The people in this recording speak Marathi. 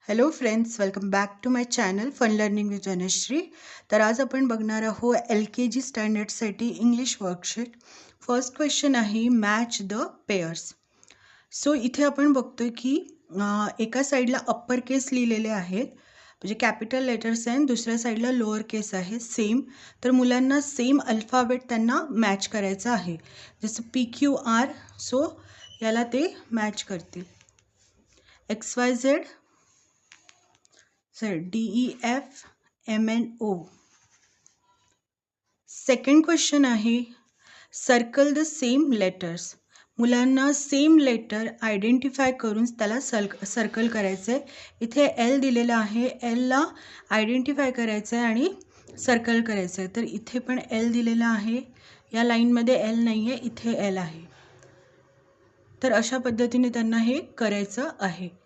Hello friends, welcome back to my channel fun learning with Janashree. तर आज आपण बघणार आहोत LKG स्टँडर्डसाठी इंग्लिश वर्कशीट. फर्स्ट क्वेश्चन आहे मॅच द पेयर्स. सो इथे आपण बघतोय की एका साईडला अप्पर केस लिहिलेले आहेत, म्हणजे कॅपिटल लेटर्स आहे, दुसऱ्या साईडला लोअर केस आहे सेम. तर मुलांना सेम अल्फाबेट त्यांना मॅच करायचं आहे, जसं PQR. सो याला ते मॅच करतील. XYZ, DEF MNO. Second question आहे सर्कल द सेम लेटर्स. मुलांना सेम लेटर आयडेंटिफाय करून त्याला सर्कल करायचं आहे. इथे L दिलेला आहे, Lला आयडेंटिफाय करायचं आहे आणि सर्कल करायचं आहे. तर इथे पण L दिलेला आहे, या लाईनमध्ये L नाही आहे, इथे L आहे. तर अशा पद्धतीने त्यांना हे करायचं आहे.